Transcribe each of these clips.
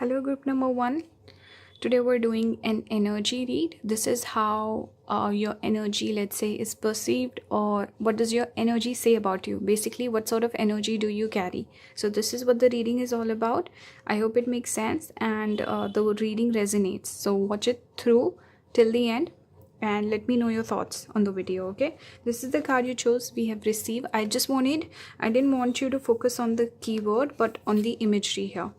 Hello, group number 1. Today we're doing an energy read. This is how your energy, let's say, is perceived, or what does your energy say about you. Basically, what sort of energy do you carry? So this is what the reading is all about. I hope it makes sense and the reading resonates. So watch it through till the end and let me know your thoughts on the video. Okay, this is the card you chose. We have received. I didn't want you to focus on the keyword but on the imagery here.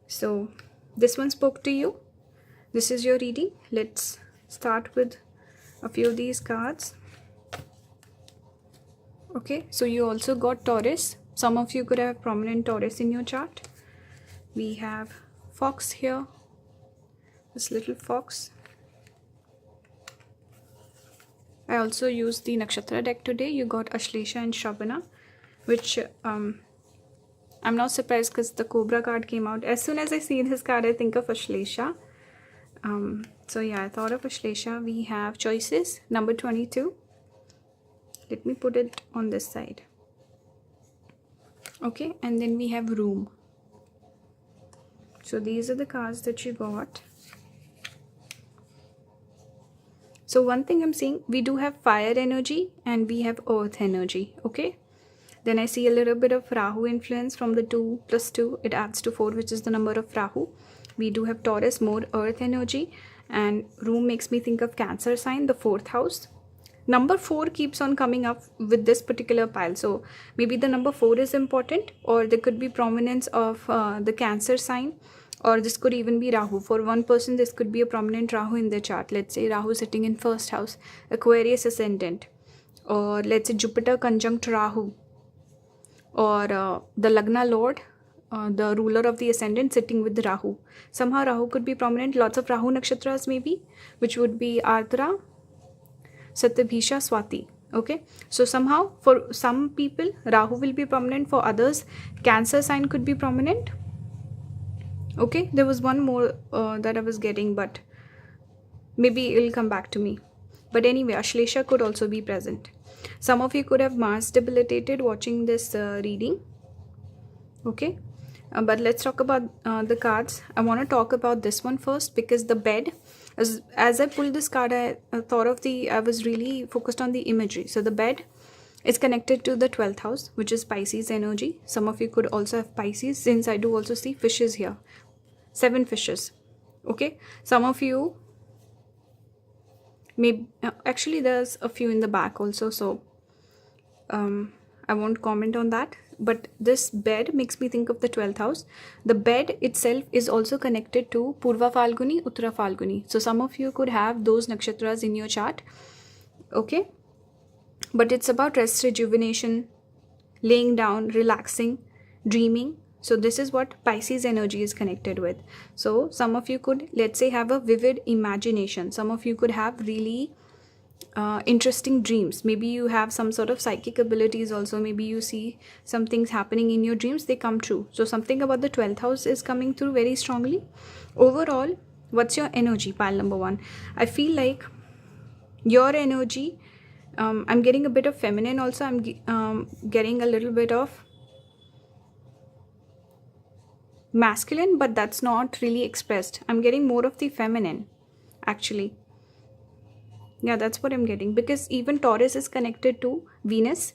So this one spoke to you. This is your reading. Let's start with a few of these cards. Okay, so you also got Taurus. Some of you could have prominent Taurus in your chart. We have Fox here, this little fox. I also used the Nakshatra deck today. You got Ashlesha and Shravana, which I'm not surprised because the Cobra card came out. As soon as I see this card, I think of Ashlesha. So yeah, I thought of Ashlesha. We have choices, number 22. Let me put it on this side. Okay, and then we have room. So these are the cards that you got. So one thing I'm seeing, we do have fire energy and we have earth energy. Okay. Then I see a little bit of Rahu influence from the 2 plus 2. It adds to 4, which is the number of Rahu. We do have Taurus, more earth energy. And room makes me think of Cancer sign, the 4th house. Number 4 keeps on coming up with this particular pile. So maybe the number 4 is important, or there could be prominence of the Cancer sign. Or this could even be Rahu. For one person, this could be a prominent Rahu in their chart. Let's say Rahu sitting in 1st house, Aquarius ascendant. Or let's say Jupiter conjunct Rahu. Or the Lagna Lord, the ruler of the ascendant, sitting with Rahu. Somehow Rahu could be prominent. Lots of Rahu nakshatras maybe, which would be Ardra, Satyabhisha, Swati. Okay, so somehow for some people Rahu will be prominent. For others, Cancer sign could be prominent. Okay, there was one more that I was getting, but maybe it will come back to me. But anyway, Ashlesha could also be present. Some of you could have Mars debilitated watching this reading. Okay, but let's talk about the cards. I want to talk about this one first because the bed, as I pulled this card, I was really focused on the imagery. So the bed is connected to the 12th house, which is Pisces energy. Some of you could also have Pisces, since I do also see fishes here. 7 fishes. Okay, some of you maybe actually there's a few in the back also, so I won't comment on that. But this bed makes me think of the 12th house. The bed itself is also connected to Purva Falguni, Uttara Falguni. So some of you could have those nakshatras in your chart. Okay, but it's about rest, rejuvenation, laying down, relaxing, dreaming. So this is what Pisces energy is connected with. So some of you could, let's say, have a vivid imagination. Some of you could have really interesting dreams. Maybe you have some sort of psychic abilities also. Maybe you see some things happening in your dreams, they come true. So something about the 12th house is coming through very strongly. Overall, what's your energy, pile number 1? I feel like your energy, I'm getting a bit of feminine also. I'm getting a little bit of masculine, but that's not really expressed. I'm getting more of the feminine actually. Yeah, that's what I'm getting, because even Taurus is connected to Venus.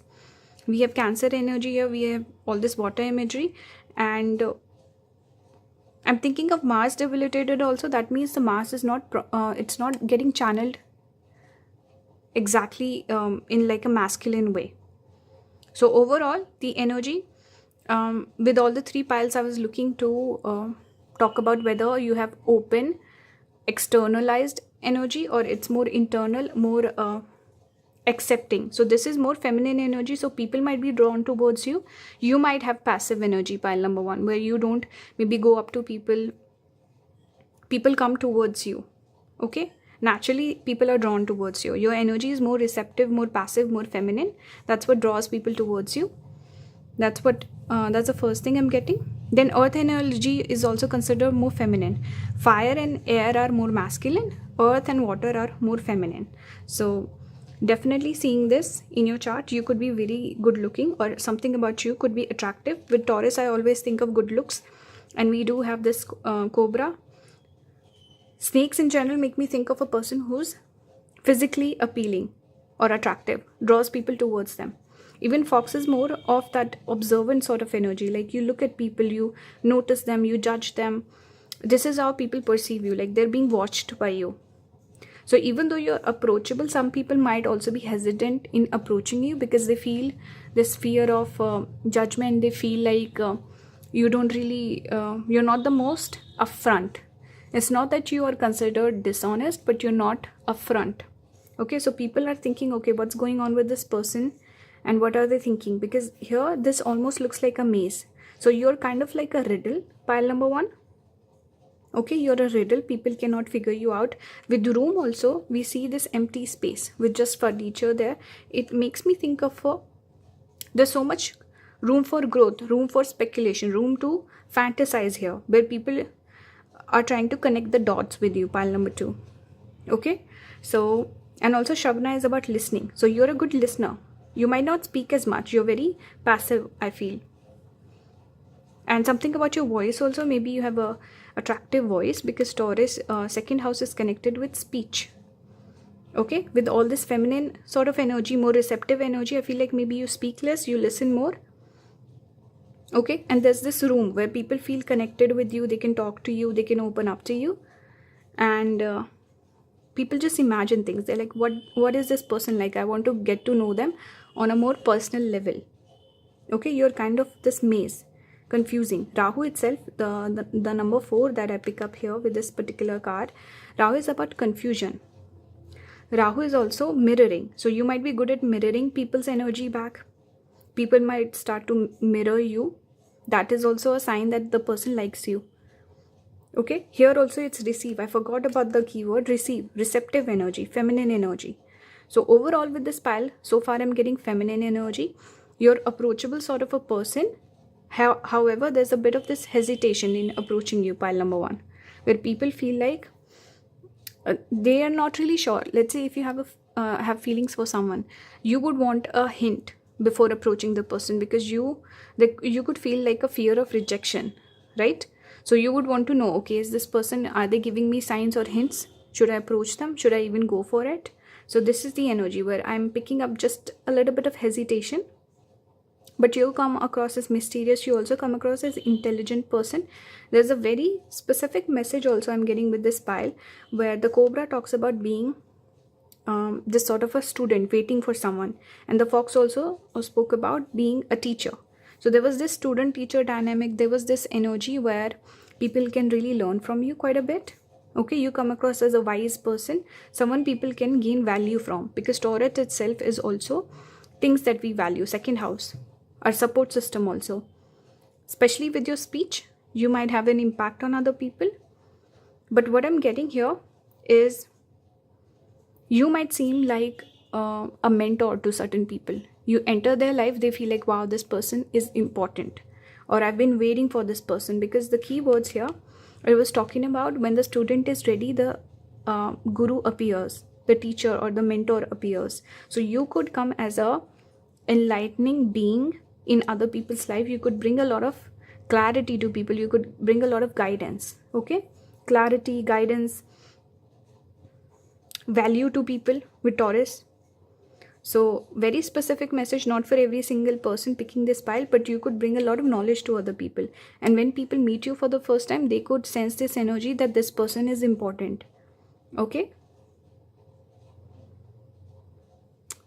We have Cancer energy here. We have all this water imagery, and I'm thinking of Mars debilitated also. That means the Mars is not it's not getting channeled exactly in like a masculine way. So overall, the energy with all the 3 piles, I was looking to talk about whether you have open, externalized energy, or it's more internal, more accepting. So this is more feminine energy, so people might be drawn towards you. You might have passive energy, pile number 1, where you don't maybe go up to people come towards you. Okay, naturally people are drawn towards you. Your energy is more receptive, more passive, more feminine. That's what draws people towards you. That's the first thing I'm getting. Then earth energy is also considered more feminine. Fire and air are more masculine. Earth and water are more feminine. So definitely seeing this in your chart, you could be very good looking, or something about you could be attractive. With Taurus, I always think of good looks. And we do have this cobra. Snakes in general make me think of a person who's physically appealing or attractive, draws people towards them. Even fox is more of that observant sort of energy. Like you look at people, you notice them, you judge them. This is how people perceive you, like they're being watched by you. So even though you're approachable, some people might also be hesitant in approaching you because they feel this fear of judgment. They feel like you don't really, you're not the most upfront. It's not that you are considered dishonest, but you're not upfront. Okay, so people are thinking, okay, what's going on with this person and what are they thinking? Because here, this almost looks like a maze. So you're kind of like a riddle, pile number 1. Okay, you're a riddle. People cannot figure you out. With the room also, we see this empty space with just furniture there. It makes me think of there's so much room for growth, room for speculation, room to fantasize here, where people are trying to connect the dots with you, pile number 2. Okay, so, and also Shavna is about listening. So you're a good listener. You might not speak as much. You're very passive, I feel. And something about your voice also, maybe you have a attractive voice, because Taurus second house is connected with speech. Okay, with all this feminine sort of energy, more receptive energy, I feel like maybe you speak less, you listen more. Okay, and there's this room where people feel connected with you, they can talk to you, they can open up to you, and people just imagine things. They're like, what is this person like? I want to get to know them on a more personal level. Okay, you're kind of this maze, confusing. Rahu itself, the number 4 that I pick up here with this particular card, Rahu is about confusion. Rahu is also mirroring. So you might be good at mirroring people's energy back. People might start to mirror you. That is also a sign that the person likes you. Okay, here also it's receive. I forgot about the keyword receive, receptive energy, feminine energy. So overall with this pile, so far I'm getting feminine energy. You're approachable sort of a person. However, there's a bit of this hesitation in approaching you, pile number 1, where people feel like they are not really sure. Let's say if you have feelings for someone, you would want a hint before approaching the person, because you could feel like a fear of rejection, right? So you would want to know, okay, is this person, are they giving me signs or hints? Should I approach them? Should I even go for it? So this is the energy where I'm picking up just a little bit of hesitation. But you come across as mysterious. You also come across as intelligent person. There's a very specific message also I'm getting with this pile, where the cobra talks about being this sort of a student waiting for someone, and the fox also spoke about being a teacher. So there was this student teacher dynamic. There was this energy where people can really learn from you quite a bit. Okay, you come across as a wise person, someone people can gain value from, because Taurus itself is also things that we value. Second house, our support system also. Especially with your speech, you might have an impact on other people. But what I'm getting here is you might seem like a mentor to certain people. You enter their life, they feel like, wow, this person is important, or I've been waiting for this person. Because the key words here, I was talking about, when the student is ready, the guru appears, the teacher or the mentor appears. So you could come as a enlightening being in other people's life. You could bring a lot of clarity to people. You could bring a lot of guidance. Okay, clarity, guidance, value to people with Taurus. So very specific message, not for every single person picking this pile, but you could bring a lot of knowledge to other people. And when people meet you for the first time, they could sense this energy that this person is important. Okay,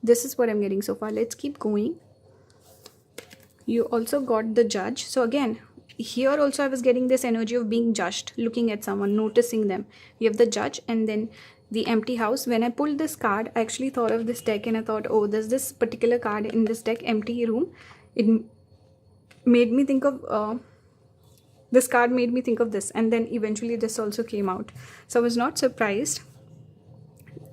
this is what I'm getting so far. Let's keep going. You also got the judge. So again, here also I was getting this energy of being judged, looking at someone, noticing them. You have the judge, and then the empty house. When I pulled this card, I actually thought of this deck, and I thought, oh, there's this particular card in this deck, empty room. It made me think of this card made me think of this, and then eventually this also came out. So I was not surprised.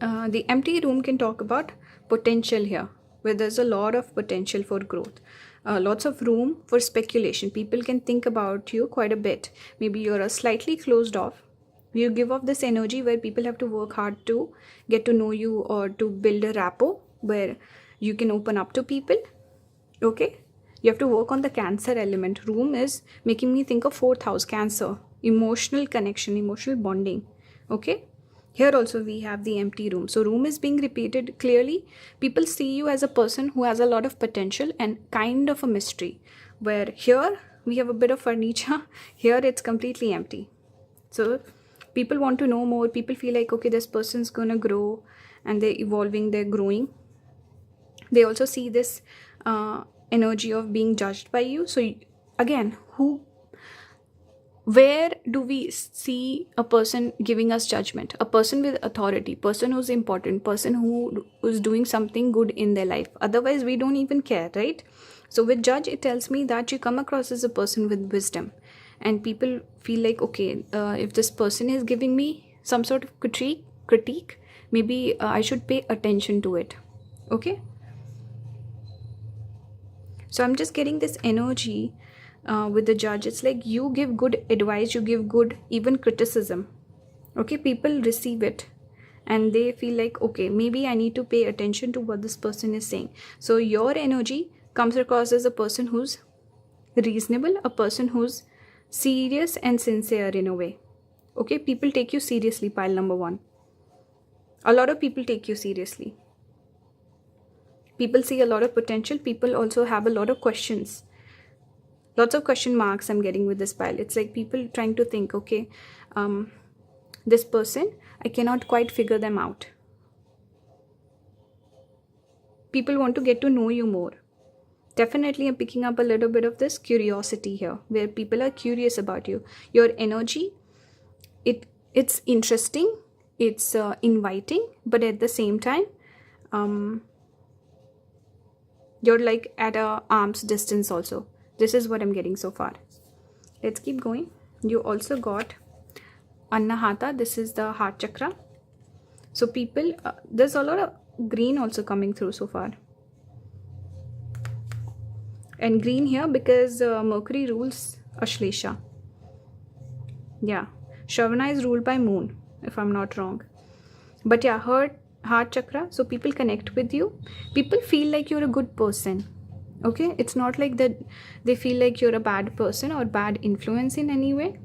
The empty room can talk about potential here, where there's a lot of potential for growth. Lots of room for speculation. People can think about you quite a bit. Maybe you're a slightly closed off. You give off this energy where people have to work hard to get to know you, or to build a rapport where you can open up to people. Okay, You have to work on the Cancer element. Room is making me think of 4th house, Cancer, emotional connection, emotional bonding. Okay, here also we have the empty room. So room is being repeated clearly. People see you as a person who has a lot of potential and kind of a mystery, where here we have a bit of furniture, here it's completely empty. So people want to know more. People feel like, okay, this person's gonna grow, and they're evolving, they're growing. They also see this energy of being judged by you. So again, where do we see a person giving us judgment? A person with authority, person who's important, person who's doing something good in their life. Otherwise we don't even care, right? So with judge, it tells me that you come across as a person with wisdom, and people feel like, okay, if this person is giving me some sort of critique, maybe I should pay attention to it. Okay, so I'm just getting this energy with the judge. It's like you give good advice, you give good even criticism. Okay, people receive it and they feel like, okay, maybe I need to pay attention to what this person is saying. So your energy comes across as a person who's reasonable, a person who's serious and sincere in a way. Okay, people take you seriously, pile number 1. A lot of people take you seriously. People see a lot of potential. People also have a lot of questions. Lots of question marks I'm getting with this pile. It's like people trying to think, okay, this person, I cannot quite figure them out. People want to get to know you more. Definitely I'm picking up a little bit of this curiosity here, where people are curious about you. Your energy, it's interesting, it's inviting, but at the same time, you're like at a arm's distance also. This is what I'm getting so far. Let's keep going. You also got Annahata. This is the heart chakra. So people, there's a lot of green also coming through so far. And green here because Mercury rules Ashlesha. Yeah, Shravana is ruled by moon, if I'm not wrong. But yeah, heart chakra. So people connect with you. People feel like you're a good person. Okay, it's not like that they feel like you're a bad person or bad influence in any way.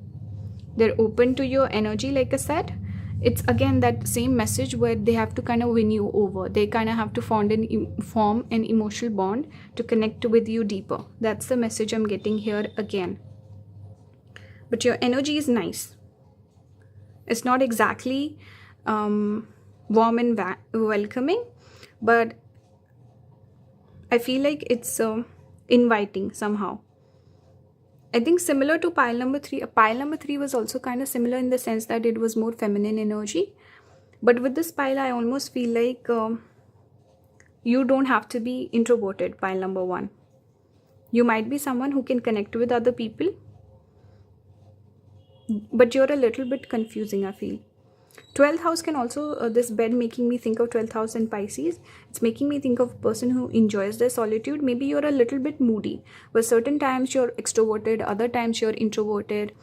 They're open to your energy, like I said. It's again that same message where they have to kind of win you over. They kind of have to form an emotional bond to connect with you deeper. That's the message I'm getting here again. But your energy is nice. It's not exactly warm and welcoming, but I feel like it's inviting somehow. I think similar to pile number 3. Pile number 3 was also kind of similar in the sense that it was more feminine energy. But with this pile, I almost feel like you don't have to be introverted, pile number 1. You might be someone who can connect with other people, but you're a little bit confusing, I feel. 12th house can also, this bed making me think of 12th house and Pisces. It's making me think of a person who enjoys their solitude. Maybe you're a little bit moody, but certain times you're extroverted, other times you're introverted.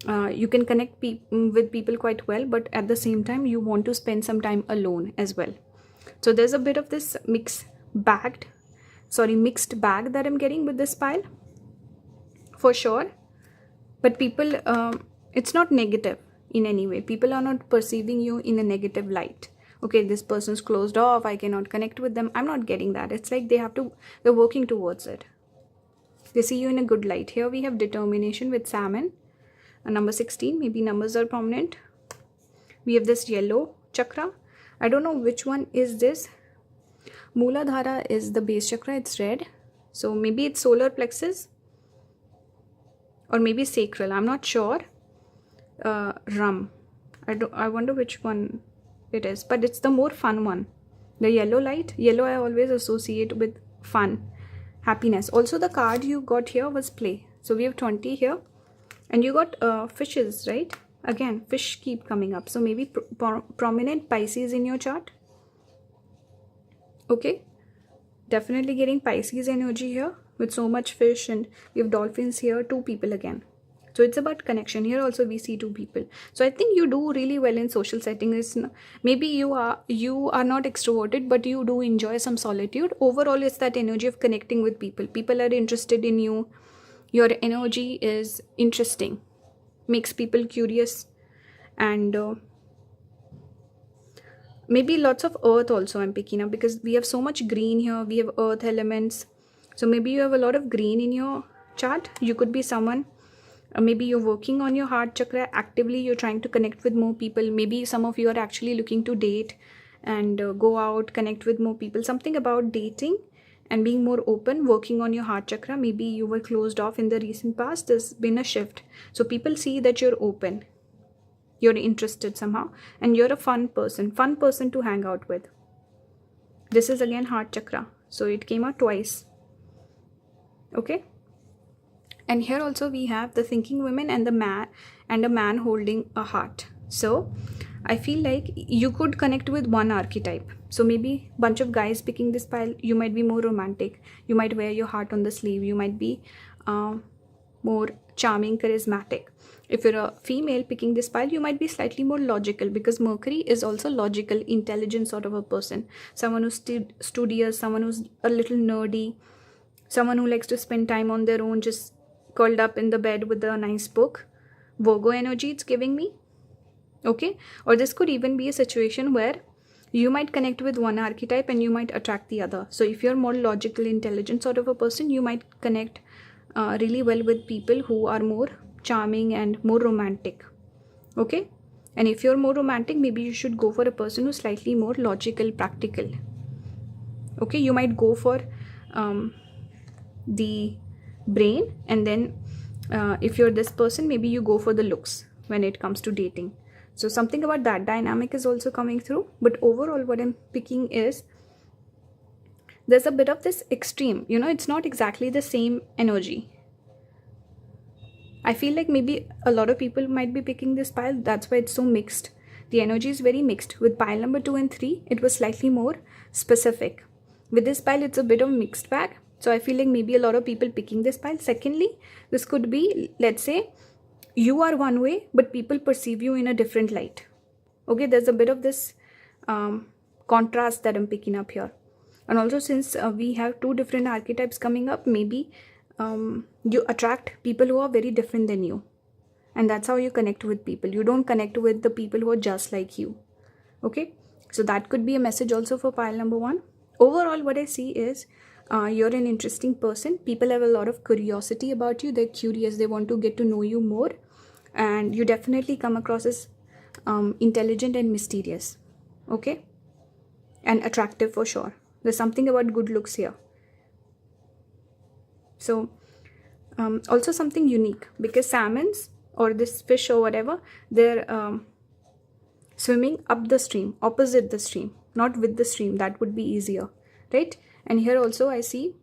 You can connect with people quite well, but at the same time you want to spend some time alone as well. So there's a bit of this mixed bag that I'm getting with this pile for sure. But people, it's not negative in any way. People are not perceiving you in a negative light. Okay, this person's closed off, I cannot connect with them. I'm not getting that. It's like they're working towards it. They see you in a good light. Here we have determination with salmon. Number 16, maybe numbers are prominent. We have this yellow chakra. I don't know which one is this. Mooladhara is the base chakra, it's red. So maybe it's solar plexus or maybe sacral, I'm not sure. Rum, I wonder which one it is, but it's the more fun one. The yellow light, yellow I always associate with fun, happiness. Also the card you got here was play. So we have 20 here, and you got fishes, right? Again, fish keep coming up. So maybe prominent Pisces in your chart. Okay, definitely getting Pisces energy here with so much fish, and we have dolphins here, 2 people again. So it's about connection. Here also we see two people. So I think you do really well in social settings. Maybe you are not extroverted, but you do enjoy some solitude. Overall, it's that energy of connecting with people. People are interested in you. Your energy is interesting, makes people curious, and maybe lots of earth also I'm picking up, because we have so much green here. We have earth elements. So maybe you have a lot of green in your chart. You could be someone, maybe you're working on your heart chakra actively. You're trying to connect with more people. Maybe some of you are actually looking to date and go out, connect with more people. Something about dating and being more open, working on your heart chakra. Maybe you were closed off in the recent past. There's been a shift. So people see that you're open, you're interested somehow, and you're a fun person to hang out with. This is again heart chakra, so it came out twice. Okay, and here also we have the thinking women and the man, and a man holding a heart. So I feel like you could connect with one archetype. So maybe bunch of guys picking this pile, you might be more romantic, you might wear your heart on the sleeve, you might be more charming, charismatic. If you're a female picking this pile, you might be slightly more logical, because Mercury is also logical, intelligent sort of a person. Someone who's studious, someone who's a little nerdy, someone who likes to spend time on their own, just curled up in the bed with a nice book. Virgo energy it's giving me. Okay, or this could even be a situation where you might connect with one archetype and you might attract the other. So if you're more logical, intelligent sort of a person, you might connect really well with people who are more charming and more romantic. Okay, and if you're more romantic, maybe you should go for a person who's slightly more logical, practical. Okay, you might go for the brain, and then if you're this person, maybe you go for the looks when it comes to dating. So something about that dynamic is also coming through. But overall, what I'm picking is there's a bit of this extreme, it's not exactly the same energy. I feel like maybe a lot of people might be picking this pile. That's why it's so mixed. The energy is very mixed. With pile number 2 and 3, it was slightly more specific. With this pile, it's a bit of mixed bag. So I feel like maybe a lot of people picking this pile. Secondly, this could be, let's say, you are one way, but people perceive you in a different light. Okay, there's a bit of this contrast that I'm picking up here. And also, since we have two different archetypes coming up, maybe you attract people who are very different than you. And that's how you connect with people. You don't connect with the people who are just like you. Okay, so that could be a message also for pile number 1. Overall, what I see is you're an interesting person. People have a lot of curiosity about you. They're curious. They want to get to know you more. And you definitely come across as intelligent and mysterious. Okay, and attractive for sure. There's something about good looks here. So also something unique, because salmons or this fish or whatever, they're swimming up the stream, opposite the stream, not with the stream. That would be easier, right? And here also I see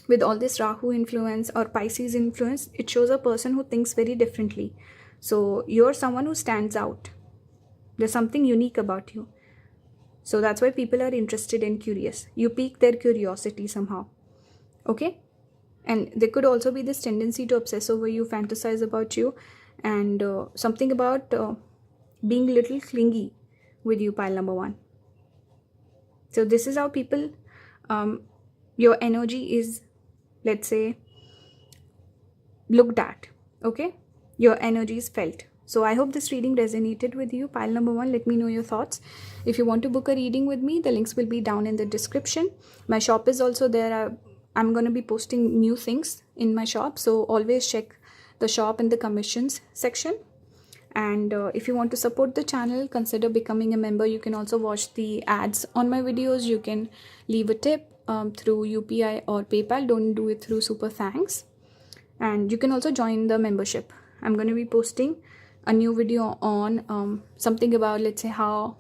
with all this Rahu influence or Pisces influence, it shows a person who thinks very differently. So you're someone who stands out. There's something unique about you. So that's why people are interested and curious. You pique their curiosity somehow. Okay? And there could also be this tendency to obsess over you, fantasize about you, and something about being a little clingy with you, pile number 1. So this is how people, your energy is, let's say, looked at. Okay? Your energy is felt. So I hope this reading resonated with you. Pile number 1, let me know your thoughts. If you want to book a reading with me, the links will be down in the description. My shop is also there. I'm going to be posting new things in my shop. So always check the shop in the commissions section. And if you want to support the channel, consider becoming a member. You can also watch the ads on my videos. You can leave a tip through UPI or PayPal. Don't do it through Super Thanks. And you can also join the membership. I'm going to be posting a new video on something about, let's say, how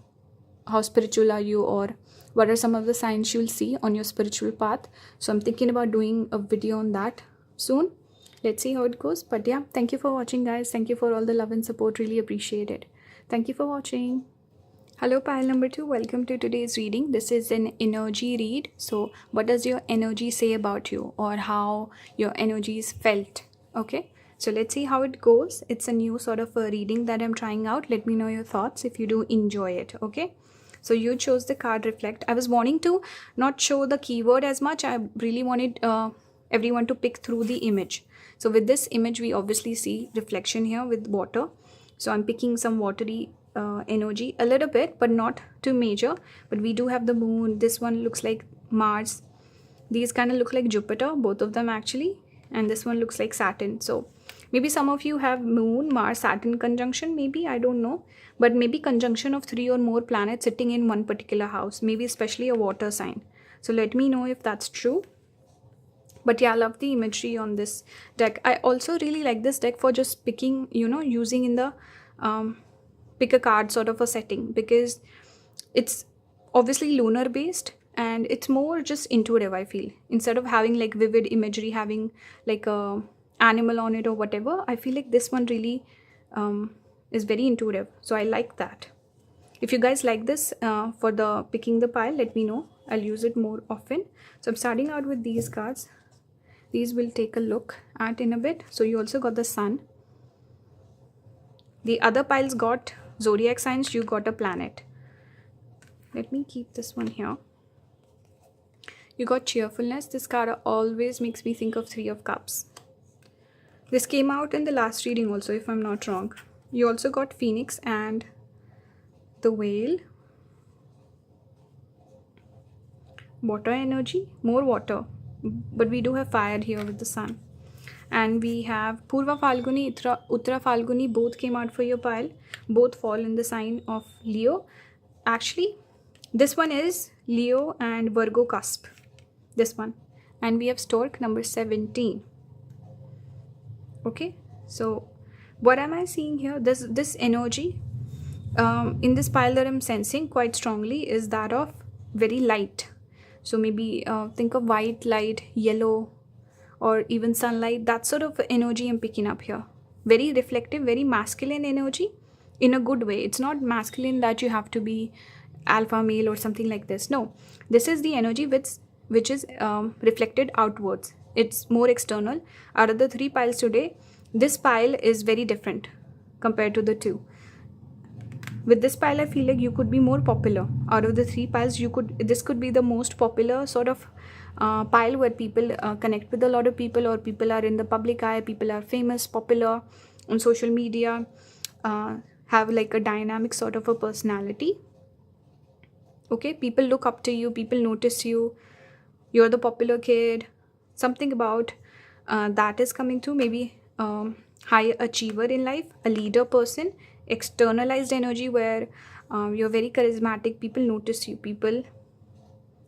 spiritual are you, or what are some of the signs you'll see on your spiritual path. So I'm thinking about doing a video on that soon. Let's see how it goes. But yeah, thank you for watching, guys. Thank you for all the love and support. Really appreciate it. Thank you for watching. Hello, pile number 2. Welcome to today's reading. This is an energy read. So what does your energy say about you, or how your energy is felt? Okay, So let's see how it goes. It's a new sort of a reading that I'm trying out. Let me know your thoughts if you do enjoy it, okay? So you chose the card Reflect. I was wanting to not show the keyword as much. I really wanted everyone to pick through the image. So with this image, we obviously see reflection here with water. So I'm picking some watery energy a little bit, but not too major. But we do have the moon. This one looks like Mars. These kind of look like Jupiter, both of them actually. And this one looks like Saturn. So maybe some of you have moon, Mars, Saturn conjunction, maybe, I don't know. But maybe conjunction of 3 or more planets sitting in one particular house, maybe especially a water sign. So let me know if that's true. But yeah, I love the imagery on this deck. I also really like this deck for just picking, using in the pick a card sort of a setting, because it's obviously lunar based and it's more just intuitive, I feel. Instead of having like vivid imagery, having like a animal on it or whatever, I feel like this one really is very intuitive. So I like that. If you guys like this for the picking the pile, let me know. I'll use it more often. So I'm starting out with these cards. These we'll take a look at in a bit. So you also got the sun. The other piles got zodiac signs, you got a planet. Let me keep this one here. You got cheerfulness. This card always makes me think of 3 of Cups. This came out in the last reading also, if I'm not wrong. You also got Phoenix and the Whale. Water energy, more water. But we do have fire here with the sun. And we have Purva Falguni, Uttara Falguni, both came out for your pile. Both fall in the sign of Leo. Actually, this one is Leo and Virgo cusp. This one. And we have Stork number 17. Okay. So, what am I seeing here? This energy in this pile that I'm sensing quite strongly is that of very light. So maybe think of white light, yellow, or even sunlight. That sort of energy I'm picking up here. Very reflective, very masculine energy in a good way. It's not masculine that you have to be alpha male or something like this. No, this is the energy which is reflected outwards. It's more external. Out of the 3 piles today, this pile is very different compared to the 2. With this pile, I feel like you could be more popular. Out of the 3 piles, this could be the most popular sort of pile where people connect with a lot of people, or people are in the public eye, people are famous, popular on social media, have like a dynamic sort of a personality. Okay, people look up to you, people notice you, you're the popular kid. Something about that is coming through. Maybe high achiever in life, a leader person, externalized energy where you're very charismatic, people notice you, people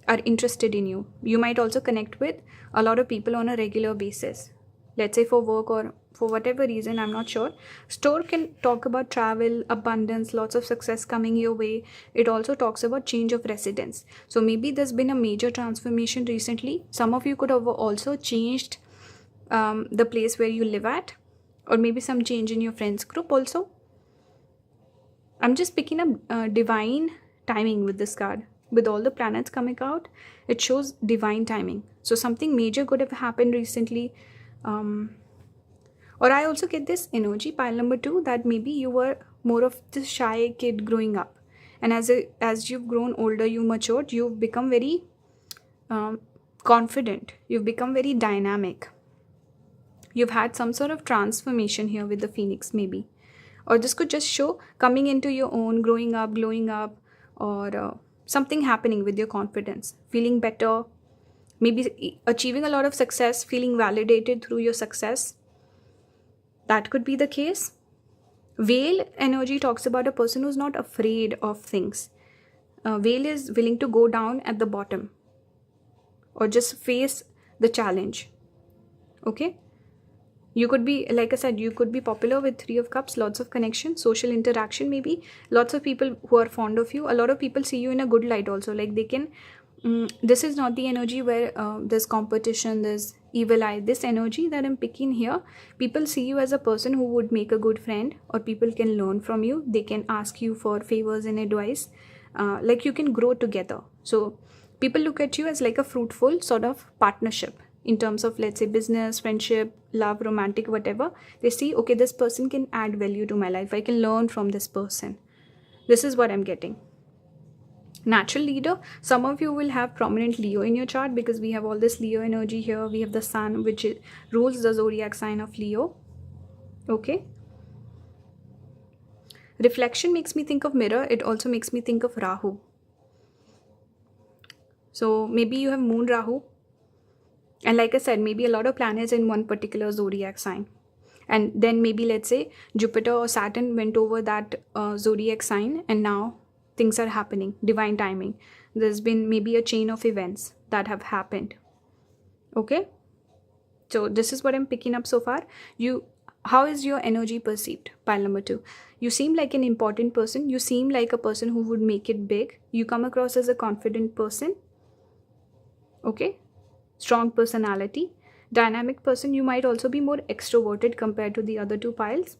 are interested in you. You might also connect with a lot of people on a regular basis, let's say for work or for whatever reason, I'm not sure. Store can talk about travel, abundance, lots of success coming your way. It also talks about change of residence. So maybe there's been a major transformation recently. Some of you could have also changed the place where you live at, or maybe some change in your friends group also. I'm just picking up divine timing with this card. With all the planets coming out, it shows divine timing. So something major could have happened recently. Or I also get this energy, pile number 2, that maybe you were more of the shy kid growing up. And as you've grown older, you matured, you've become very confident. You've become very dynamic. You've had some sort of transformation here with the Phoenix maybe. Or this could just show coming into your own, growing up, glowing up, or something happening with your confidence, feeling better, maybe achieving a lot of success, feeling validated through your success. That could be the case. Whale energy talks about a person who's not afraid of things. Whale is willing to go down at the bottom or just face the challenge. Okay? You could be, like I said, you could be popular with 3 of Cups, lots of connection, social interaction maybe, lots of people who are fond of you. A lot of people see you in a good light also. Like they can, this is not the energy where there's competition, there's evil eye. This energy that I'm picking here, people see you as a person who would make a good friend, or people can learn from you. They can ask you for favors and advice. Like you can grow together. So people look at you as like a fruitful sort of partnership in terms of, let's say, business, friendship, love, romantic, whatever. They see, okay, this person can add value to my life. I can learn from this person. This is what I'm getting. Natural leader, some of you will have prominent Leo in your chart because we have all this Leo energy here. We have the sun, which rules the zodiac sign of Leo. Okay. Reflection makes me think of mirror. It also makes me think of Rahu. So maybe you have moon Rahu. And like I said, maybe a lot of planets in one particular zodiac sign. And then maybe, let's say, Jupiter or Saturn went over that zodiac sign, and now things are happening, divine timing. There's been maybe a chain of events that have happened. Okay. So this is what I'm picking up so far. How is your energy perceived? Pile number 2. You seem like an important person. You seem like a person who would make it big. You come across as a confident person. Okay. Strong personality. Dynamic person. You might also be more extroverted compared to the other two piles.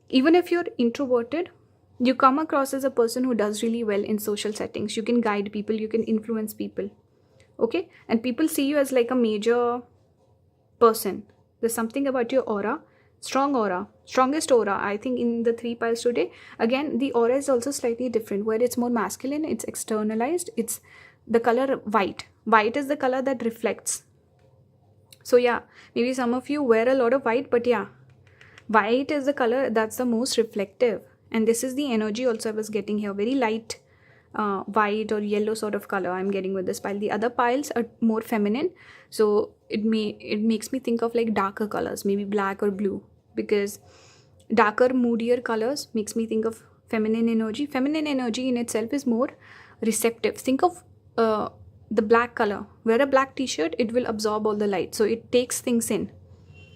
Even if you're introverted, you come across as a person who does really well in social settings. You can guide people. You can influence people. Okay. And people see you as like a major person. There's something about your aura. Strong aura. Strongest aura, I think, in the 3 piles today. Again, the aura is also slightly different. Where it's more masculine, it's externalized. It's the color white. White is the color that reflects. So yeah, maybe some of you wear a lot of white, but yeah, white is the color that's the most reflective. And this is the energy also I was getting here. Very light white or yellow sort of color I'm getting with this pile. The other piles are more feminine. So it makes me think of like darker colors, maybe black or blue. Because darker, moodier colors makes me think of feminine energy. Feminine energy in itself is more receptive. Think of the black color. Wear a black t-shirt, it will absorb all the light. So it takes things in.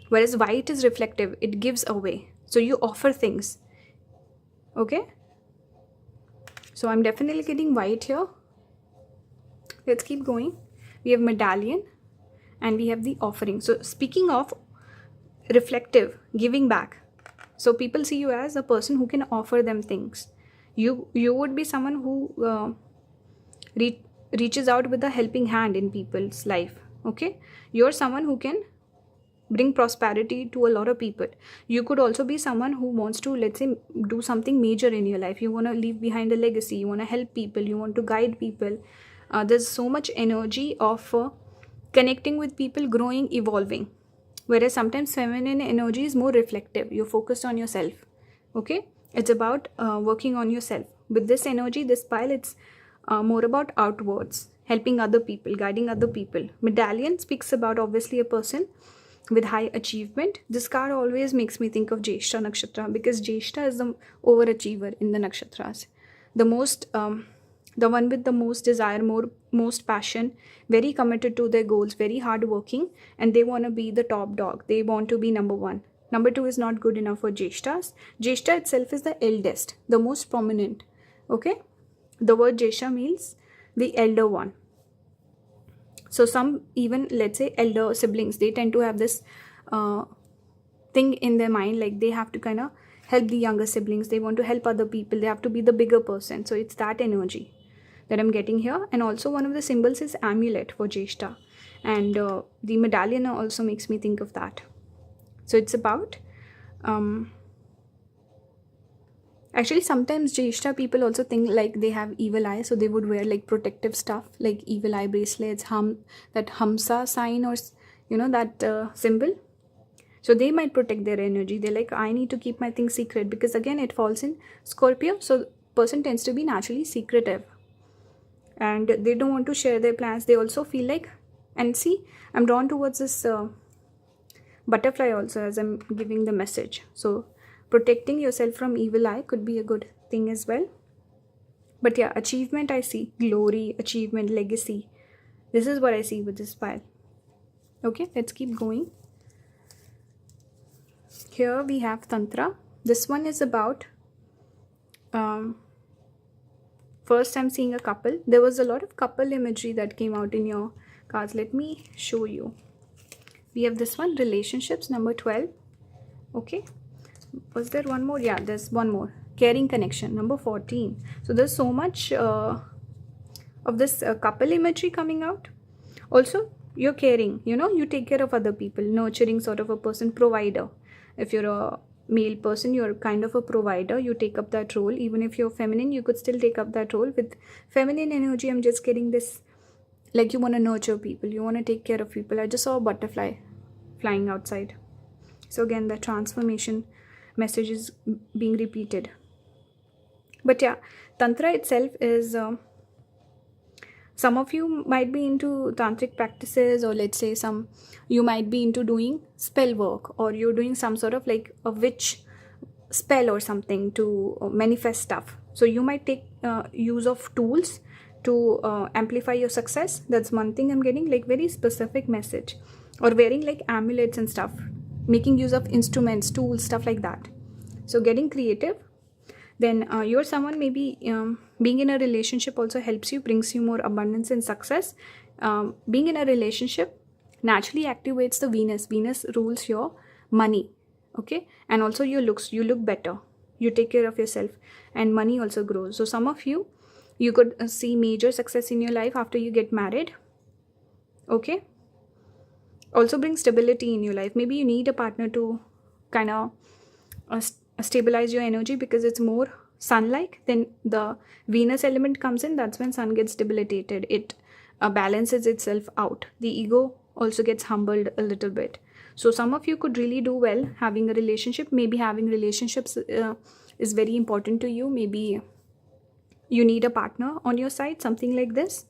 Whereas white is reflective. It gives away. So you offer things. Okay. So I'm definitely getting white here. Let's keep going. We have medallion and we have the offering. So speaking of reflective, giving back. So people see you as a person who can offer them things. You would be someone who reaches out with a helping hand in people's life. Okay. You're someone who can bring prosperity to a lot of people. You could also be someone who wants to, let's say, do something major in your life. You want to leave behind a legacy. You want to help people. You want to guide people. There's so much energy of connecting with people, growing, evolving. Whereas sometimes feminine energy is more reflective. You're focused on yourself. Okay. It's about working on yourself. With this energy, this pile, it's more about outwards, helping other people, guiding other people. Medallion speaks about obviously a person with high achievement. This card always makes me think of Jyeshta Nakshatra because Jyeshta is the overachiever in the nakshatras. The one with the most desire, most passion, very committed to their goals, very hardworking, and they want to be the top dog. They want to be number 1. Number 2 is not good enough for Jyeshtas. Jyeshta itself is the eldest, the most prominent. Okay? The word Jyeshta means the elder one. So some even, let's say, elder siblings, they tend to have this thing in their mind, like they have to kind of help the younger siblings. They want to help other people. They have to be the bigger person. So it's that energy that I'm getting here. And also one of the symbols is amulet for Jyeshta. And the medallion also makes me think of that. So it's about... Actually, sometimes Jyeshta people also think like they have evil eye, so they would wear like protective stuff, like evil eye bracelets, that Hamsa sign, or that symbol. So they might protect their energy. They're like, I need to keep my things secret, because again, it falls in Scorpio. So person tends to be naturally secretive, and they don't want to share their plans. They also feel like, and see, I'm drawn towards this butterfly also as I'm giving the message. So protecting yourself from evil eye could be a good thing as well. But yeah, achievement I see. Glory, achievement, legacy. This is what I see with this pile. Okay, let's keep going. Here we have Tantra. This one is about... first I'm seeing a couple. There was a lot of couple imagery that came out in your cards. Let me show you. We have this one, relationships, number 12. Okay. Was there one more? Yeah, there's one more. Caring connection, number 14. So there's so much of this couple imagery coming out. Also, You're caring, you take care of other people, nurturing sort of a person, provider. If you're a male person, you're kind of a provider, you take up that role. Even if you're feminine, you could still take up that role. With feminine energy, I'm just getting this, like you want to nurture people, you want to take care of people. I just saw a butterfly flying outside. So again, the transformation message is being repeated. But yeah, tantra itself is some of you might be into tantric practices, or let's say you might be into doing spell work, or you're doing some sort of like a witch spell or something to manifest stuff. So you might take use of tools to amplify your success. That's one thing I'm getting, like very specific message. Or wearing like amulets and stuff, making use of instruments, tools, stuff like that. So getting creative. Then you're someone, maybe being in a relationship also helps you, brings you more abundance and success. Being in a relationship naturally activates the Venus rules your money, okay, and also your looks. You look better, you take care of yourself, and money also grows. So some of you could see major success in your life after you get married, okay. Also bring stability in your life. Maybe you need a partner to kind of stabilize your energy, because it's more sun-like. Then the Venus element comes in, that's when sun gets debilitated. It balances itself out. The ego also gets humbled a little bit. So some of you could really do well having a relationship. Maybe having relationships is very important to you. Maybe you need a partner on your side, something like this.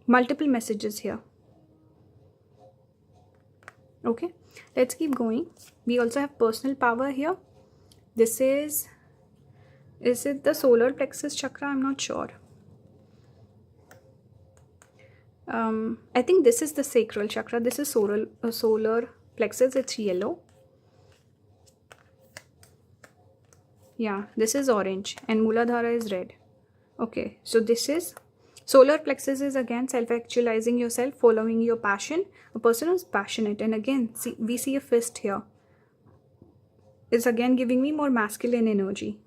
Multiple messages here. Okay, let's keep going. We also have personal power here. This is it the solar plexus chakra? I'm not sure. I think this is the sacral chakra. This is solar plexus. It's yellow. Yeah, this is orange, and Mooladhara is red. Okay, so this is solar plexus, is again self-actualizing yourself, following your passion. A person who's passionate. And again, we see a fist here. It's again giving me more masculine energy,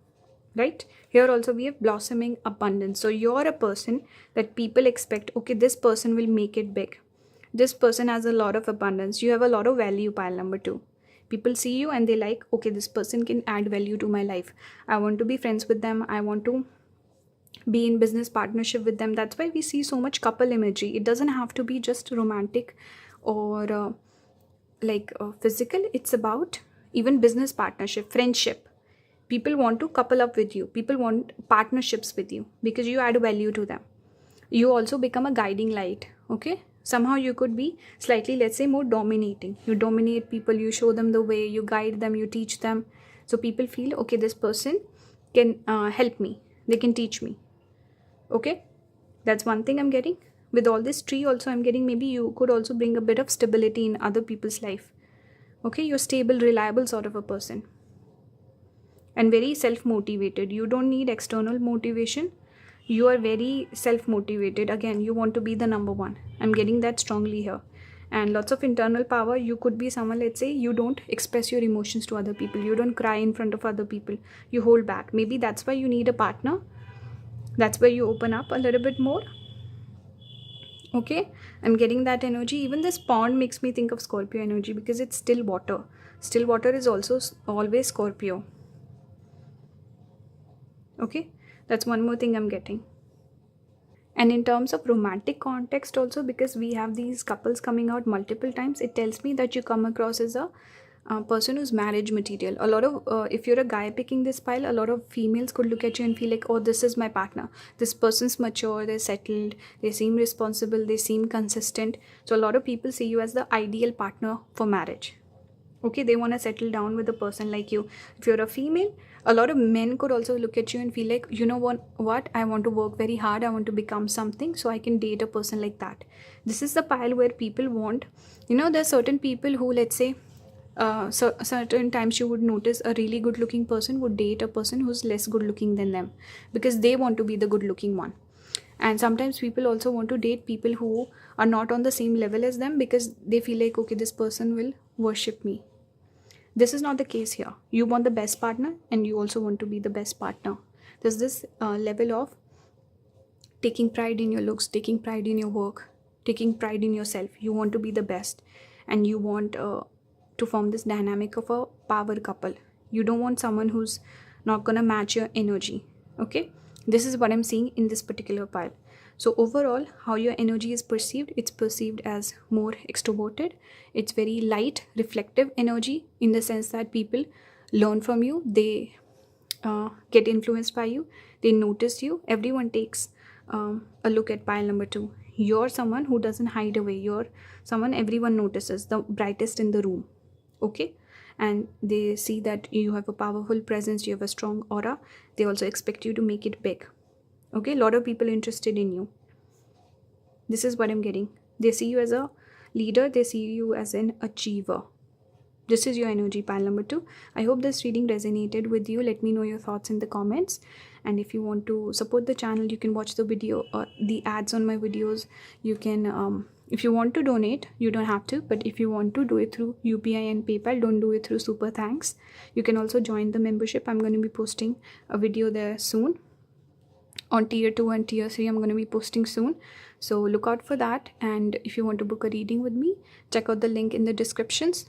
right? Here also we have blossoming abundance. So you're a person that people expect, okay, this person will make it big. This person has a lot of abundance. You have a lot of value, pile number 2. People see you and they like, okay, this person can add value to my life. I want to be friends with them. I want to be in business partnership with them. That's why we see so much couple imagery. It doesn't have to be just romantic or physical. It's about even business partnership, friendship. People want to couple up with you. People want partnerships with you because you add value to them. You also become a guiding light, okay? Somehow you could be slightly, let's say, more dominating. You dominate people, you show them the way, you guide them, you teach them. So people feel, okay, this person can help me. They can teach me, okay? That's one thing I'm getting. With all this tree also, I'm getting maybe you could also bring a bit of stability in other people's life. Okay, you're stable, reliable sort of a person. And very self-motivated. You don't need external motivation. You are very self-motivated. Again, you want to be the number one. I'm getting that strongly here. And lots of internal power. You could be someone, let's say, you don't express your emotions to other people. You don't cry in front of other people. You hold back. Maybe that's why you need a partner. That's where you open up a little bit more. Okay, I'm getting that energy. Even this pond makes me think of Scorpio energy because it's still water. Still water is also always Scorpio. Okay, that's one more thing I'm getting. And in terms of romantic context also, because we have these couples coming out multiple times, it tells me that you come across as a person who's marriage material. A lot of if you're a guy picking this pile, a lot of females could look at you and feel like, oh, this is my partner. This person's mature, they're settled, they seem responsible, they seem consistent. So a lot of people see you as the ideal partner for marriage. Okay, they want to settle down with a person like you. If you're a female, a lot of men could also look at you and feel like, you know what, I want to work very hard, I want to become something, so I can date a person like that. This is the pile where people want, there's certain people who, let's say, certain times you would notice a really good looking person would date a person who's less good looking than them because they want to be the good looking one. And sometimes people also want to date people who are not on the same level as them because they feel like, okay, this person will worship me. This is not the case here. You want the best partner and you also want to be the best partner. There's this level of taking pride in your looks, taking pride in your work, taking pride in yourself. You want to be the best, and you want to form this dynamic of a power couple. You don't want someone who's not gonna match your energy. Okay, this is what I'm seeing in this particular pile. So overall, how your energy is perceived, it's perceived as more extroverted. It's very light, reflective energy, in the sense that people learn from you, they get influenced by you, they notice you. Everyone takes a look at pile number 2. You're someone who doesn't hide away. You're someone everyone notices, the brightest in the room. Okay, and they see that you have a powerful presence, you have a strong aura. They also expect you to make it big. Okay, a lot of people interested in you. This is what I'm getting. They see you as a leader, they see you as an achiever. This is your energy, pile number 2. I hope this reading resonated with you. Let me know your thoughts in the comments. And if you want to support the channel, you can watch the video or the ads on my videos. You can, if you want to donate, you don't have to. But if you want to do it through UPI and PayPal, don't do it through Super Thanks. You can also join the membership. I'm going to be posting a video there soon. On tier 2 and tier 3, I'm going to be posting soon. So look out for that. And if you want to book a reading with me, check out the link in the descriptions.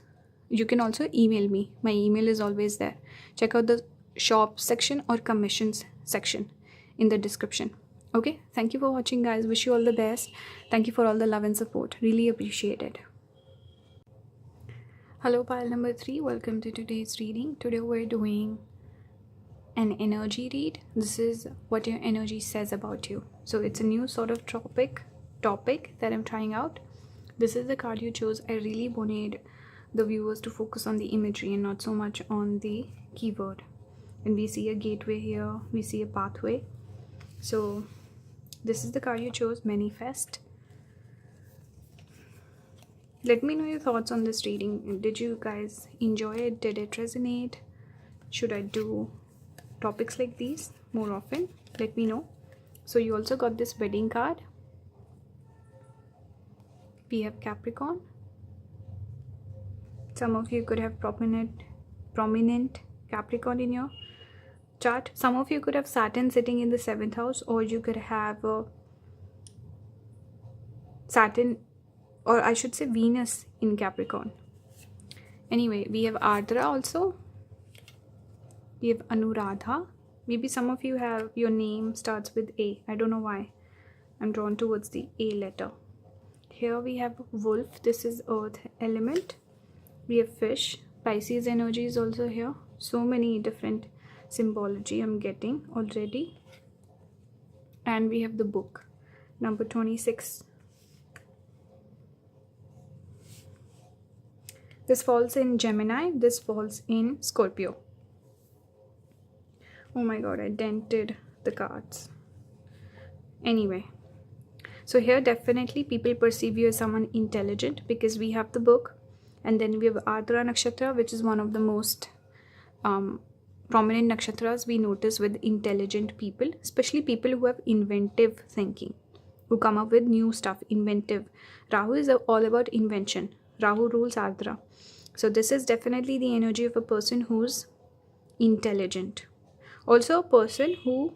You can also email me. My email is always there. Check out the shop section or commissions section in the description. Okay, thank you for watching, guys. Wish you all the best. Thank you for all the love and support. Really appreciate it. Hello, pile number 3. Welcome to today's reading. Today we're doing an energy read. This is what your energy says about you. So it's a new sort of topic that I'm trying out. This is the card you chose. I really wanted the viewers to focus on the imagery and not so much on the keyword. And we see a gateway here, we see a pathway. So this is the card you chose, manifest. Let me know your thoughts on this reading. Did you guys enjoy it? Did it resonate? Should I do topics like these more often? Let me know. So you also got this wedding card. We have Capricorn. Some of you could have prominent Capricorn in your chart. Some of you could have Saturn sitting in the 7th house, or you could have Saturn, or I should say Venus in Capricorn. Anyway, we have Ardra also. We have Anuradha. Maybe some of you have your name starts with A. I don't know why. I'm drawn towards the A letter. Here we have Wolf. This is Earth element. We have Fish. Pisces energy is also here. So many different symbology I'm getting already. And we have the Book, number 26. This falls in Gemini. This falls in Scorpio. Oh my god, I dented the cards. Anyway, so here definitely people perceive you as someone intelligent, because we have the Book. And then we have Ardra Nakshatra, which is one of the most prominent nakshatras we notice with intelligent people, especially people who have inventive thinking, who come up with new stuff, inventive. Rahu is all about invention. Rahu rules Ardra. So this is definitely the energy of a person who's intelligent. Also a person who,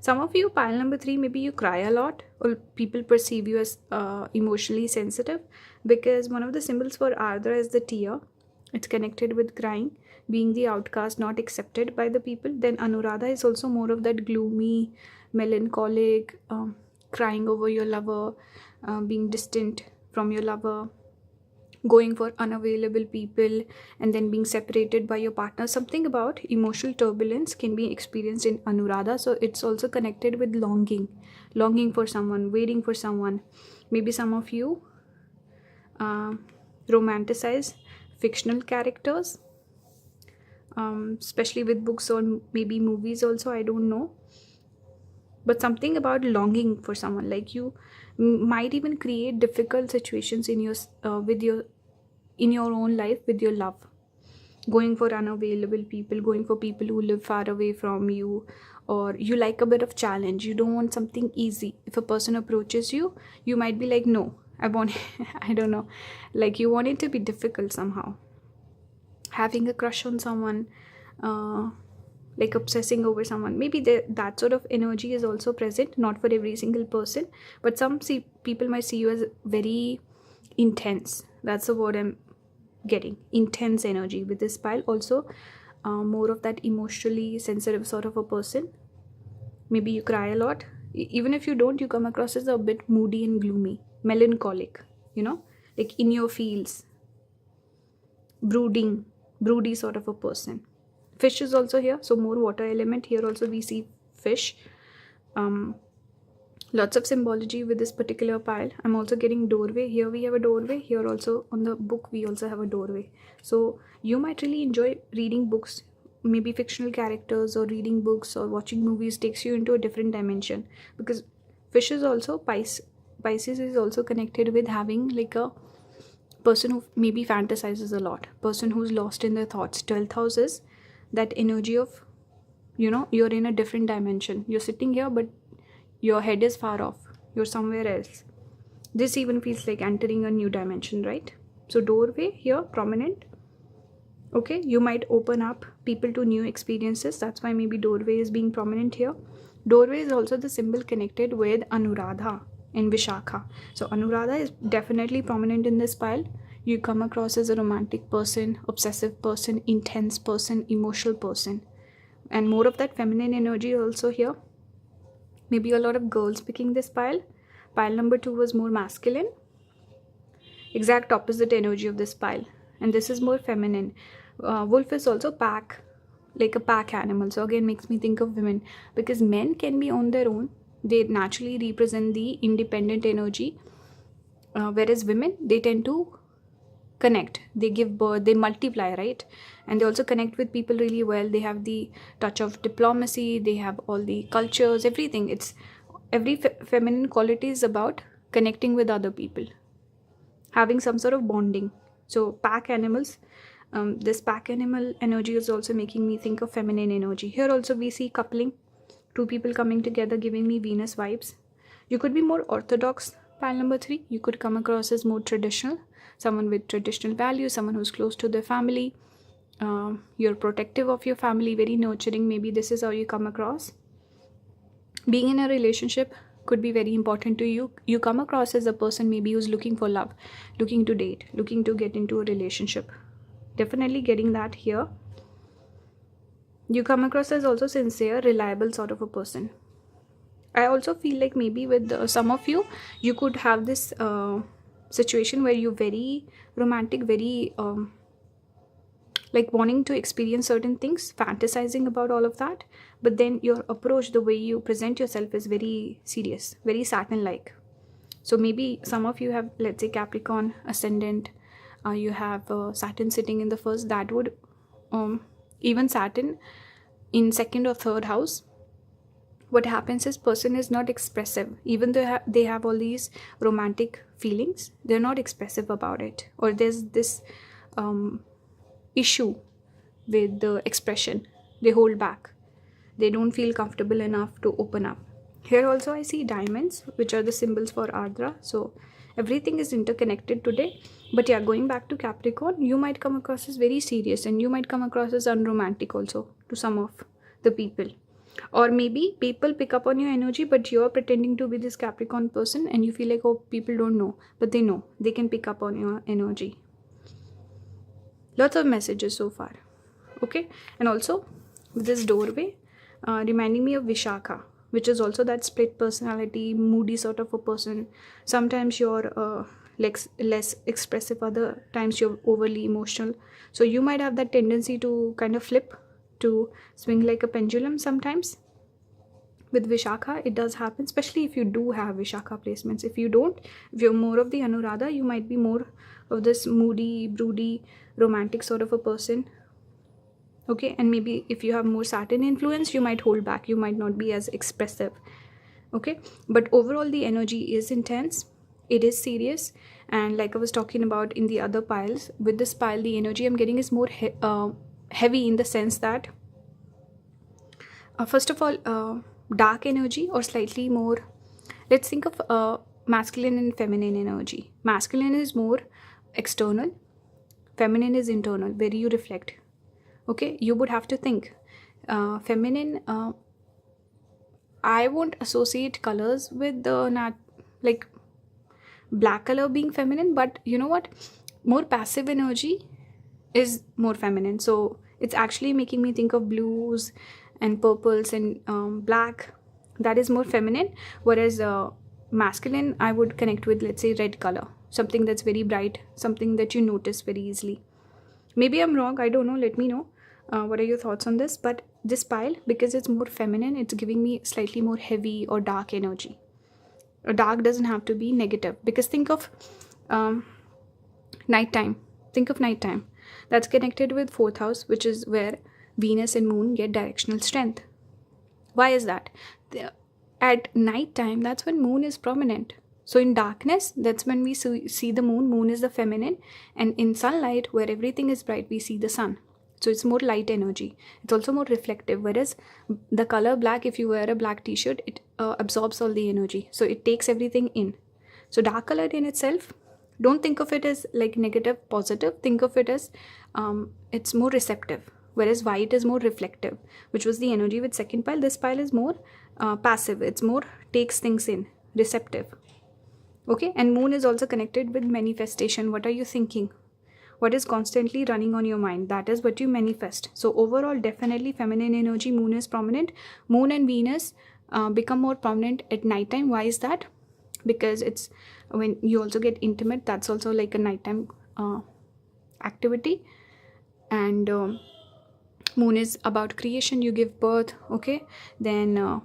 some of you, pile number 3, maybe you cry a lot, or people perceive you as emotionally sensitive, because one of the symbols for Ardra is the tear. It's connected with crying, being the outcast, not accepted by the people. Then Anuradha is also more of that gloomy, melancholic, crying over your lover, being distant from your lover, going for unavailable people, and then being separated by your partner. Something about emotional turbulence can be experienced in Anuradha. So it's also connected with longing for someone, waiting for someone. Maybe some of you romanticize fictional characters, especially with books or maybe movies also, I don't know. But something about longing for someone, like you might even create difficult situations in your in your own life with your love, going for unavailable people, going for people who live far away from you, or you like a bit of challenge. You don't want something easy. If a person approaches you, you might be like, no, I want I don't know, like you want it to be difficult somehow. Having a crush on someone, like obsessing over someone. Maybe that sort of energy is also present, not for every single person, but some people might see you as very intense. That's the word I'm getting, intense energy with this pile. Also more of that emotionally sensitive sort of a person. Maybe you cry a lot. Even if you don't, you come across as a bit moody and gloomy, melancholic, like in your feels, broody sort of a person. Fish is also here, so more water element. Here also we see fish. Lots of symbology with this particular pile. I'm also getting doorway. Here we have a doorway. Here also on the book we also have a doorway. So you might really enjoy reading books. Maybe fictional characters, or reading books or watching movies takes you into a different dimension, because fish is also Pisces is also connected with having like a person who maybe fantasizes a lot, person who's lost in their thoughts. 12th house is that energy of, you're in a different dimension. You're sitting here, but your head is far off. You're somewhere else. This even feels like entering a new dimension, right? So doorway here, prominent. Okay, you might open up people to new experiences. That's why maybe doorway is being prominent here. Doorway is also the symbol connected with Anuradha and Vishakha. So Anuradha is definitely prominent in this pile. You come across as a romantic person, obsessive person, intense person, emotional person. And more of that feminine energy also here. Maybe a lot of girls picking this pile. Pile number 2 was more masculine. Exact opposite energy of this pile. And this is more feminine. Wolf is also pack, like a pack animal. So again, makes me think of women, because men can be on their own. They naturally represent the independent energy, whereas women, they tend to connect. They give birth, they multiply, right? And they also connect with people really well. They have the touch of diplomacy. They have all the cultures, everything. It's every feminine quality is about connecting with other people, having some sort of bonding. So pack animals, this pack animal energy is also making me think of feminine energy. Here also we see coupling, 2 people coming together, giving me Venus vibes. You could be more orthodox, pile number 3. You could come across as more traditional, someone with traditional values, someone who's close to their family. You're protective of your family, very nurturing. Maybe this is how you come across. Being in a relationship could be very important to you. You come across as a person maybe who's looking for love, looking to date, looking to get into a relationship. Definitely getting that here. You come across as also sincere, reliable sort of a person. I also feel like maybe with some of you, you could have this situation where you're very romantic, very like wanting to experience certain things, fantasizing about all of that, but then your approach, the way you present yourself is very serious, very Saturn-like. So maybe some of you have, let's say, Capricorn ascendant, you have Saturn sitting in the first. That would even Saturn in second or third house. What happens is person is not expressive. Even though they have all these romantic feelings, they're not expressive about it, or there's this issue with the expression. They hold back. They don't feel comfortable enough to open up. Here also I see diamonds, which are the symbols for Ardra. So everything is interconnected today. But yeah, going back to Capricorn, you might come across as very serious, and you might come across as unromantic also to some of the people. Or maybe people pick up on your energy, but you're pretending to be this Capricorn person, and you feel like, oh, people don't know, but they know. They can pick up on your energy. Lots of messages so far. Okay. And also this doorway reminding me of Vishakha, which is also that split personality, moody sort of a person. Sometimes you're less expressive, other times you're overly emotional. So you might have that tendency to kind of flip, to swing like a pendulum sometimes. With Vishakha, it does happen, especially if you do have Vishakha placements. If you don't, if you're more of the Anuradha, you might be more of this moody, broody, romantic sort of a person. Okay, and maybe if you have more Saturn influence, you might hold back. You might not be as expressive. Okay, but overall the energy is intense. It is serious. And like I was talking about in the other piles, with this pile, the energy I'm getting is more heavy, in the sense that first of all, dark energy, or slightly more, let's think of masculine and feminine energy. Masculine is more external, feminine is internal, where you reflect. Okay, you would have to think. feminine, I won't associate colors with the like black color being feminine, but you know what? More passive energy is more feminine. So it's actually making me think of blues and purples and black. That is more feminine. Whereas masculine, I would connect with, let's say, red color. Something that's very bright, something that you notice very easily. Maybe I'm wrong, I don't know, let me know. What are your thoughts on this? But this pile, because it's more feminine, it's giving me slightly more heavy or dark energy. Dark doesn't have to be negative, because think of nighttime. Think of nighttime. That's connected with 4th house, which is where Venus and Moon get directional strength. Why is that? At nighttime, that's when Moon is prominent. So in darkness, that's when we see the Moon. Moon is the feminine. And in sunlight, where everything is bright, we see the sun. So it's more light energy. It's also more reflective. Whereas the color black, if you wear a black t-shirt, it absorbs all the energy. So it takes everything in. So dark color in itself, don't think of it as like negative, positive. Think of it as it's more receptive. Whereas white is more reflective, which was the energy with second pile. This pile is more passive. It's more takes things in, receptive. Okay, and Moon is also connected with manifestation. What are you thinking? What is constantly running on your mind? That is what you manifest. So overall, definitely feminine energy, Moon is prominent. Moon and Venus become more prominent at nighttime. Why is that? Because it's when you also get intimate. That's also like a nighttime activity. And Moon is about creation. You give birth. Okay, then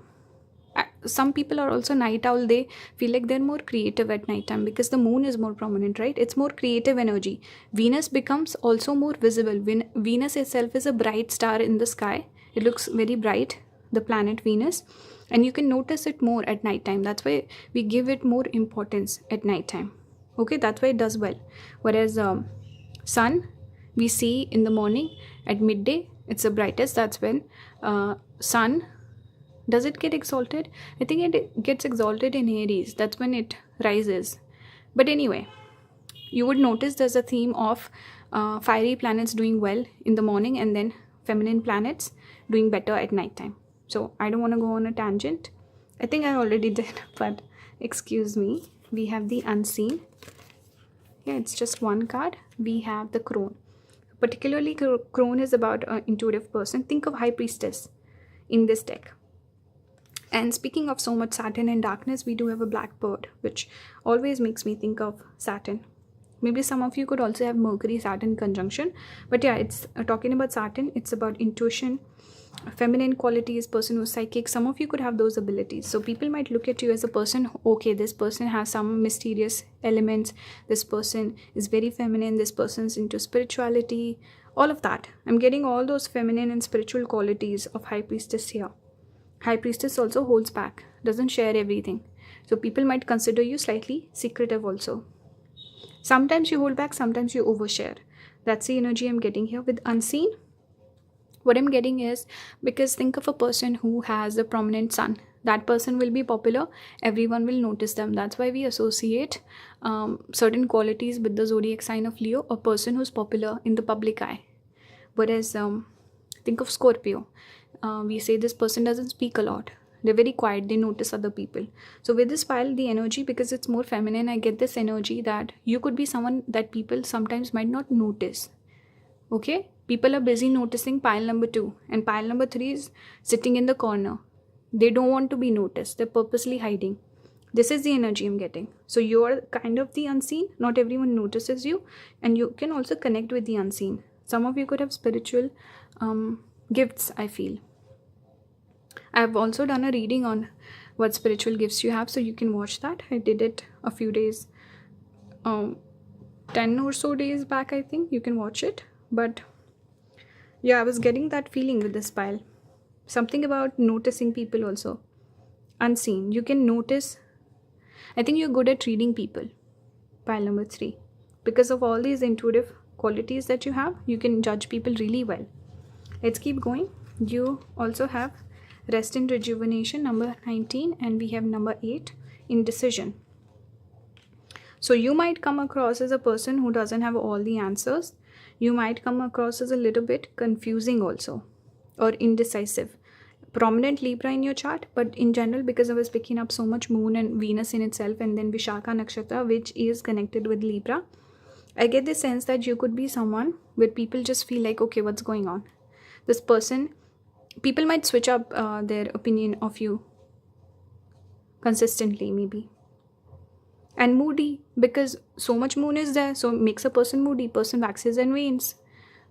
some people are also night owl. They feel like they're more creative at nighttime because the Moon is more prominent, right? It's more creative energy. Venus becomes also more visible. Venus itself is a bright star in the sky. It looks very bright, the planet Venus, and you can notice it more at nighttime. That's why we give it more importance at nighttime. Okay, that's why it does well. Whereas sun, we see in the morning. At midday, it's the brightest. That's when sun, does it get exalted? I think it gets exalted in Aries. That's when it rises. But anyway, you would notice there's a theme of fiery planets doing well in the morning and then feminine planets doing better at nighttime. So I don't want to go on a tangent. I think I already did, but excuse me. We have the unseen. Yeah, it's just one card. We have the crone. Particularly, crone is about an intuitive person. Think of high priestess in this deck. And speaking of so much Saturn and darkness, we do have a black bird, which always makes me think of Saturn. Maybe some of you could also have Mercury-Saturn conjunction. But yeah, it's talking about Saturn. It's about intuition, feminine qualities, person who's psychic. Some of you could have those abilities. So people might look at you as a person, okay, this person has some mysterious elements. This person is very feminine. This person's into spirituality. All of that. I'm getting all those feminine and spiritual qualities of High Priestess here. High Priestess also holds back, doesn't share everything. So people might consider you slightly secretive also. Sometimes you hold back, sometimes you overshare. That's the energy I'm getting here. With unseen, what I'm getting is, because think of a person who has a prominent sun. That person will be popular. Everyone will notice them. That's why we associate certain qualities with the zodiac sign of Leo, a person who's popular in the public eye. Whereas think of Scorpio. We say this person doesn't speak a lot. They're very quiet. They notice other people. So with this pile, the energy, because it's more feminine, I get this energy that you could be someone that people sometimes might not notice. Okay? People are busy noticing pile number 2. And pile number 3 is sitting in the corner. They don't want to be noticed. They're purposely hiding. This is the energy I'm getting. So you're kind of the unseen. Not everyone notices you. And you can also connect with the unseen. Some of you could have spiritual gifts, I feel. I've also done a reading on what spiritual gifts you have, so you can watch that. I did it a few days, 10 or so days back, I think. You can watch it. But yeah, I was getting that feeling with this pile. Something about noticing people also. Unseen. You can notice. I think you're good at reading people. Pile number 3. Because of all these intuitive qualities that you have, you can judge people really well. Let's keep going. You also have rest and rejuvenation, number 19, and we have number 8, indecision. So you might come across as a person who doesn't have all the answers. You might come across as a little bit confusing also. or indecisive. Prominent Libra in your chart, but in general, because I was picking up so much Moon and Venus in itself, and then Vishaka Nakshatra, which is connected with Libra, I get the sense that you could be someone where people just feel like, okay, what's going on? This person, people might switch up their opinion of you consistently, maybe. And moody, because so much Moon is there, so it makes a person moody. Person waxes and wanes.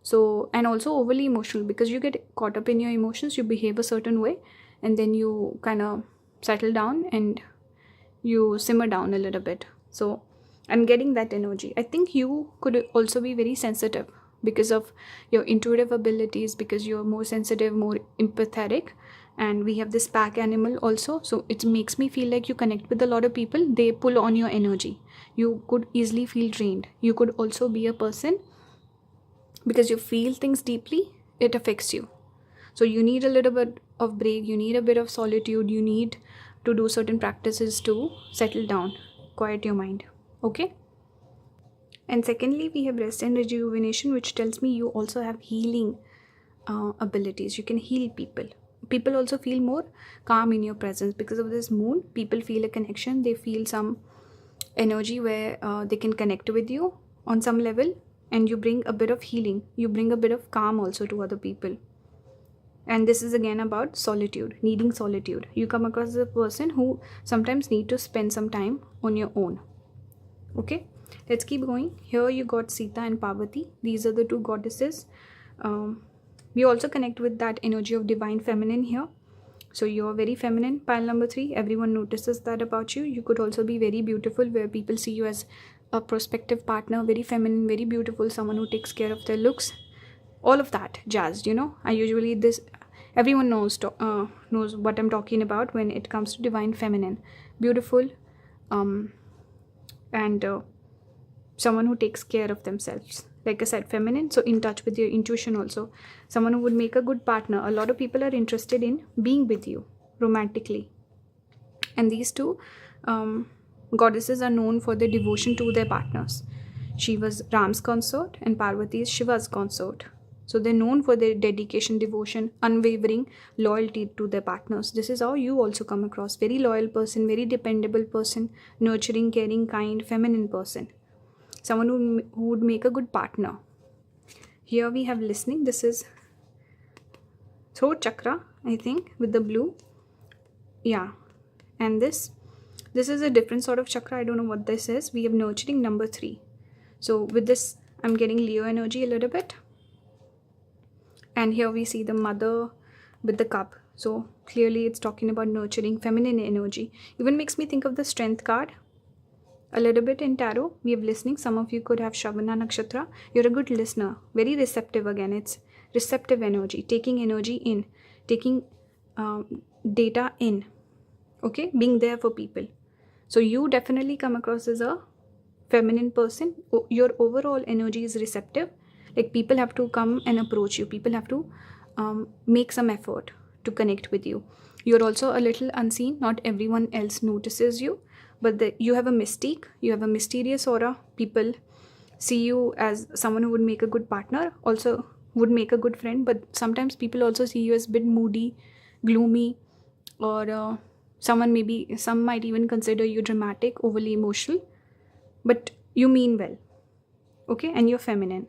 So, and also overly emotional, because you get caught up in your emotions, you behave a certain way, and then you kind of settle down and you simmer down a little bit. So I'm getting that energy. I think you could also be very sensitive because of your intuitive abilities, because you're more sensitive, more empathetic, and we have this pack animal also. So it makes me feel like you connect with a lot of people. They pull on your energy. You could easily feel drained. You could also be a person, because you feel things deeply, it affects you. So you need a little bit of break, you need a bit of solitude, you need to do certain practices to settle down, quiet your mind. Okay? And secondly, we have rest and rejuvenation, which tells me you also have healing abilities. You can heal people. People also feel more calm in your presence because of this Moon. People feel a connection. They feel some energy where they can connect with you on some level, and you bring a bit of healing. You bring a bit of calm also to other people. And this is again about solitude, needing solitude. You come across a person who sometimes need to spend some time on your own. Okay, let's keep going. Here you got Sita and Parvati. These are the two goddesses. We also connect with that energy of divine feminine here. So you're very feminine, pile number 3. Everyone notices that about you. You could also be very beautiful, where people see you as a prospective partner, very feminine, very beautiful, someone who takes care of their looks, all of that jazz. I usually everyone knows what I'm talking about when it comes to divine feminine, beautiful, and someone who takes care of themselves. Like I said, feminine, so in touch with your intuition also. Someone who would make a good partner. A lot of people are interested in being with you romantically. And these two goddesses are known for their devotion to their partners. She was Ram's consort and Parvati is Shiva's consort. So they're known for their dedication, devotion, unwavering loyalty to their partners. This is how you also come across. Very loyal person, very dependable person, nurturing, caring, kind, feminine person. Someone who would make a good partner. Here we have listening. This is throat chakra, I think, with the blue. Yeah. And this is a different sort of chakra. I don't know what this is. We have nurturing, number 3. So with this, I'm getting Leo energy a little bit. And here we see the mother with the cup. So clearly it's talking about nurturing, feminine energy. Even makes me think of the strength card a little bit in tarot. We have listening. Some of you could have Shravana Nakshatra. You're a good listener. Very receptive again. It's receptive energy. Taking energy in. Taking data in. Okay? Being there for people. So you definitely come across as a feminine person. Your overall energy is receptive. Like people have to come and approach you. People have to make some effort to connect with you. You're also a little unseen. Not everyone else notices you. But you have a mystique. You have a mysterious aura. People see you as someone who would make a good partner. Also would make a good friend. But sometimes people also see you as a bit moody, gloomy, or some might even consider you dramatic, overly emotional. But you mean well. Okay? And you're feminine.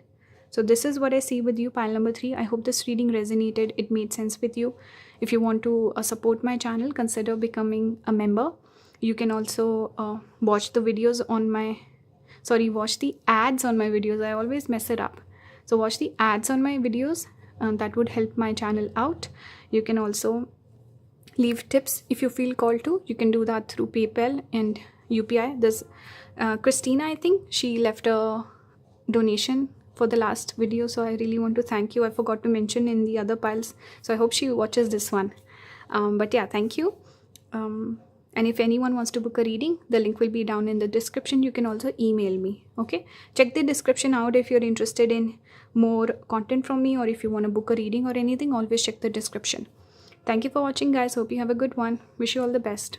So this is what I see with you, pile number 3. I hope this reading resonated. It made sense with you. If you want to support my channel, consider becoming a member. You can also watch the ads on my videos. I always mess it up. So watch the ads on my videos. That would help my channel out. You can also leave tips if you feel called to. You can do that through PayPal and UPI. There's Christina, I think. She left a donation for the last video. So I really want to thank you. I forgot to mention in the other piles. So I hope she watches this one. But yeah, thank you. And if anyone wants to book a reading, the link will be down in the description. You can also email me. Okay. Check the description out if you're interested in more content from me, or if you want to book a reading or anything, always check the description. Thank you for watching, guys. Hope you have a good one. Wish you all the best.